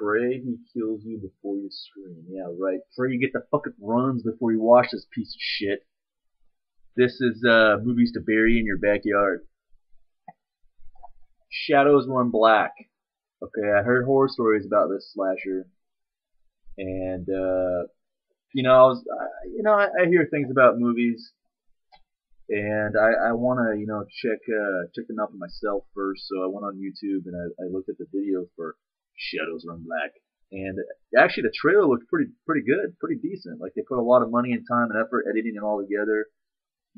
Pray he kills you before you scream. Yeah, right. Pray you get the fucking runs before you watch this piece of shit. This is movies to bury in your backyard. Shadows Run Black. Okay, I heard horror stories about this slasher, and I hear things about movies, and I want to check them out for myself first. So I went on YouTube and I looked at the video for Shadows Run Black, and actually the trailer looked pretty good, pretty decent. Like they put a lot of money and time and effort editing it all together.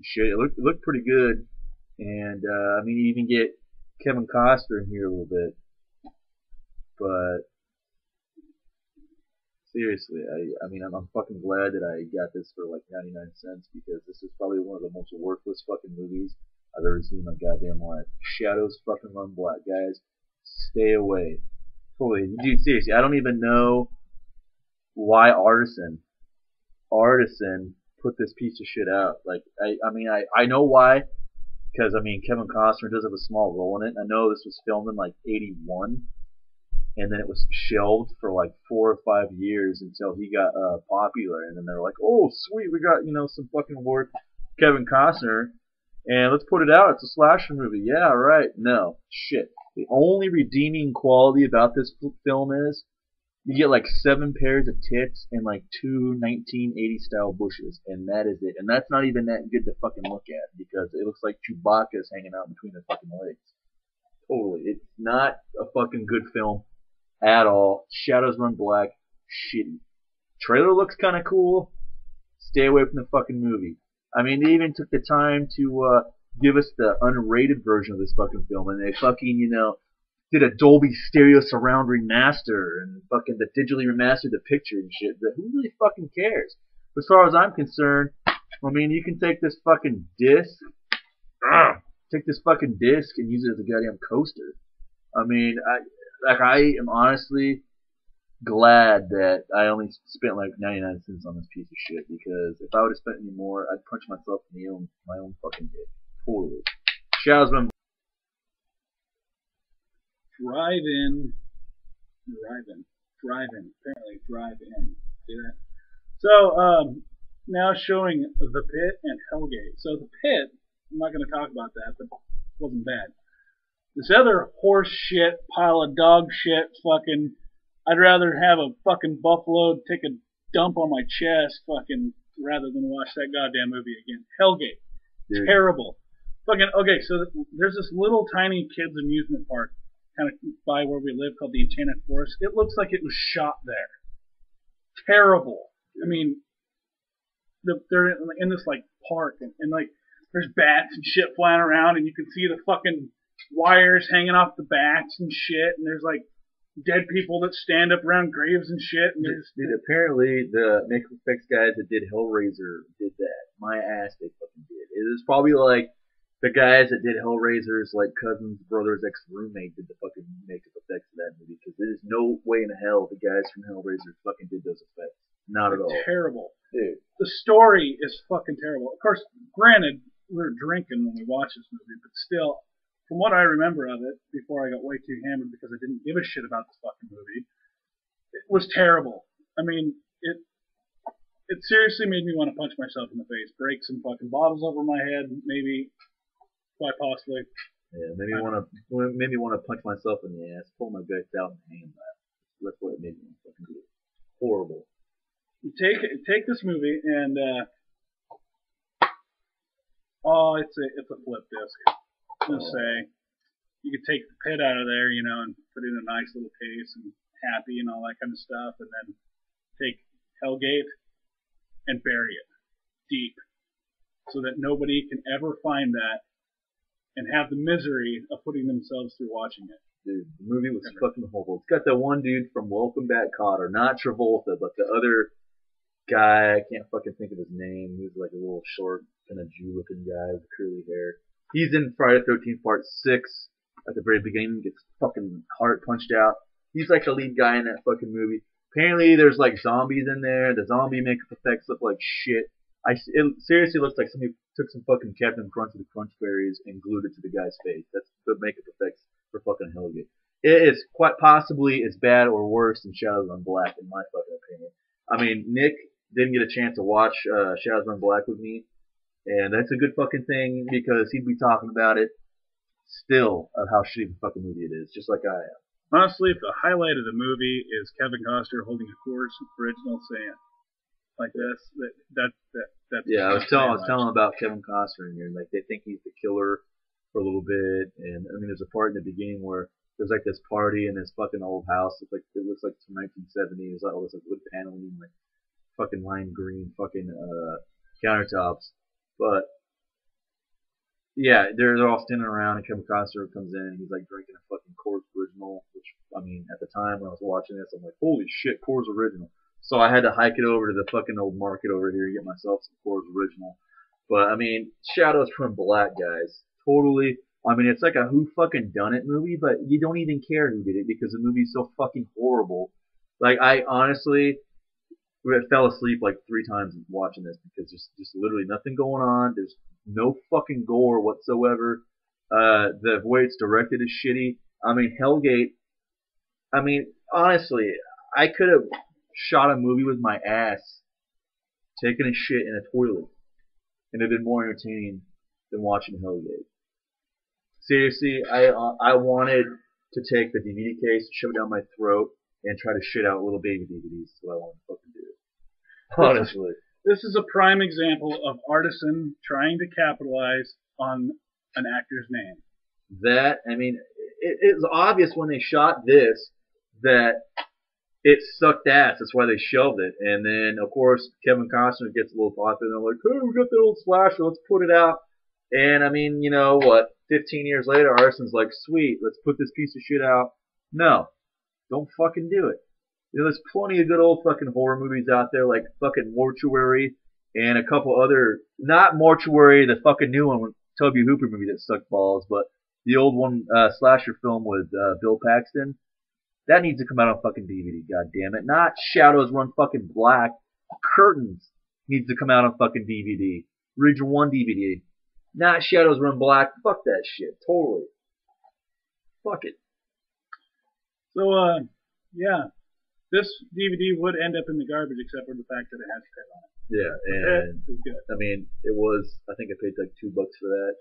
Shit, it looked pretty good, and I mean you even get Kevin Costner in here a little bit, but seriously, I mean I'm fucking glad that I got this for like 99 cents because this is probably one of the most worthless fucking movies I've ever seen in my goddamn life. Shadows fucking Run Black, guys. Stay away. Totally, dude. Seriously, I don't even know why Artisan put this piece of shit out. Like, I know why, because I mean Kevin Costner does have a small role in it. I know this was filmed in like '81, and then it was shelved for like 4 or 5 years until he got popular, and then they're like, oh sweet, we got some fucking work, Kevin Costner, and let's put it out. It's a slasher movie. Yeah, right. No shit. The only redeeming quality about this film is you get like 7 pairs of tits and like 2 1980 style bushes, and that is it. And that's not even that good to fucking look at because it looks like Chewbacca's hanging out between their fucking legs. Totally. It's not a fucking good film at all. Shadows Run Black, shitty. Trailer looks kind of cool. Stay away from the fucking movie. I mean, they even took the time to give us the unrated version of this fucking film, and they fucking, did a Dolby Stereo surround remaster and fucking the digitally remastered the picture and shit. But who really fucking cares? As far as I'm concerned, I mean, you can take this fucking disc, and use it as a goddamn coaster. I mean, I am honestly glad that I only spent like 99 cents on this piece of shit because if I would have spent any more, I'd punch myself in my own fucking dick. Totally. Shadows Run. Drive-in. Apparently, drive-in. See that? So, now showing The Pit and Hellgate. So, The Pit, I'm not going to talk about that, but it wasn't bad. This other horse shit, pile of dog shit, fucking, I'd rather have a fucking buffalo take a dump on my chest, fucking, rather than watch that goddamn movie again. Hellgate. Dude. Terrible. Fucking, okay, so there's this little tiny kids amusement park kind of by where we live called the Enchanted Forest. It looks like it was shot there. Terrible. I mean, they're in this like park and like there's bats and shit flying around and you can see the fucking wires hanging off the bats and shit, and there's like dead people that stand up around graves and shit. And dude, apparently the makeup effects guys that did Hellraiser did that. My ass, they fucking did. It was probably like the guys that did Hellraiser's like cousin's brother's ex-roommate did the fucking makeup effects of that movie because there is no way in hell the guys from Hellraiser fucking did those effects. Not at all. Terrible. Dude. The story is fucking terrible. Of course, granted, we were drinking when we watched this movie, but still, from what I remember of it, before I got way too hammered because I didn't give a shit about this fucking movie, it was terrible. I mean, it seriously made me want to punch myself in the face, break some fucking bottles over my head, maybe, quite possibly. Yeah, maybe want to punch myself in the ass, pull my guts out, and hang that. That's what it made me fucking do. Horrible. You take this movie and it's a flip disc. I'm gonna say you could take the Pit out of there, and put it in a nice little case and happy and all that kind of stuff, and then take Hellgate and bury it deep so that nobody can ever find that and have the misery of putting themselves through watching it. Dude, the movie was fucking horrible. It's got that one dude from Welcome Back, Kotter, not Travolta, but the other guy. I can't fucking think of his name. He was like a little short, kind of Jew-looking guy with curly hair. He's in Friday the 13th Part 6 at the very beginning. Gets fucking heart punched out. He's like the lead guy in that fucking movie. Apparently there's like zombies in there. The zombie makeup effects look like shit. It seriously looks like somebody took some fucking Captain Crunch with the Crunch Berries and glued it to the guy's face. That's the makeup effects for fucking Hellgate. it is quite possibly as bad or worse than Shadows Run Black, in my fucking opinion. I mean, Nick didn't get a chance to watch Shadows Run Black with me, and that's a good fucking thing because he'd be talking about it still of how shitty the fucking movie it is, just like I am. Honestly, if the highlight of the movie is Kevin Costner holding a Coors Original saying like this, that's Yeah, I was telling him about Kevin Costner in here, and like they think he's the killer for a little bit, and I mean, there's a part in the beginning where there's like this party in this fucking old house. It looks like it's from 1970s. All this like wood paneling, like fucking lime green fucking countertops. But yeah, they're all standing around, and Kevin Costner comes in, and he's like drinking a fucking Coors Original, which I mean, at the time when I was watching this, I'm like, holy shit, Coors Original. So I had to hike it over to the fucking old market over here and get myself some Coors Original. But I mean, Shadows from Black, guys, totally. I mean, it's like a who fucking done it movie, but you don't even care who did it because the movie's so fucking horrible. Like I honestly fell asleep like 3 times watching this because there's just literally nothing going on. There's no fucking gore whatsoever. The way it's directed is shitty. I mean, Hellgate. I mean, honestly, I could have shot a movie with my ass, taking a shit in a toilet, and it'd been more entertaining than watching Hellgate. Seriously, I wanted to take the DVD case, shove it down my throat, and try to shit out little baby DVDs. That's what I wanted to fucking do. Honestly. This is a prime example of artisan trying to capitalize on an actor's name. That, I mean, it was obvious when they shot this that it sucked ass. That's why they shelved it. And then, of course, Kevin Costner gets a little popular, and they're like, hey, we got that old slasher, let's put it out. And, I mean, you know what? 15 years later, Arson's like, sweet, let's put this piece of shit out. No. Don't fucking do it. You know, there's plenty of good old fucking horror movies out there, like fucking Mortuary and a couple other, not Mortuary, the fucking new one, Toby Hooper movie that sucked balls, but the old one, slasher film with Bill Paxton. That needs to come out on fucking DVD, god damn it. Not Shadows Run fucking Black. Curtains needs to come out on fucking DVD. Region 1 DVD. Not Shadows Run Black. Fuck that shit. Totally. Fuck it. So, yeah. This DVD would end up in the garbage except for the fact that it has Pit on it. Yeah, and It was good. I mean, it was, I think I paid like $2 for that.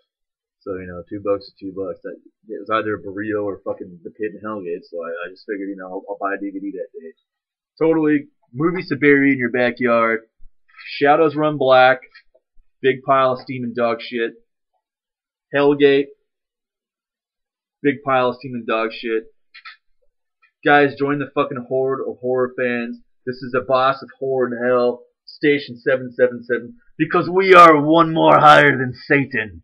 So, you know, $2 is $2. That, it was either a burrito or fucking The Pit and Hellgate. So I just figured, you know, I'll buy a DVD that day. Totally. Movies to bury in your backyard. Shadows Run Black. Big pile of steaming dog shit. Hellgate. Big pile of steaming dog shit. Guys, join the fucking horde of horror fans. This is the boss of horror in hell. Station 777. Because we are one more higher than Satan.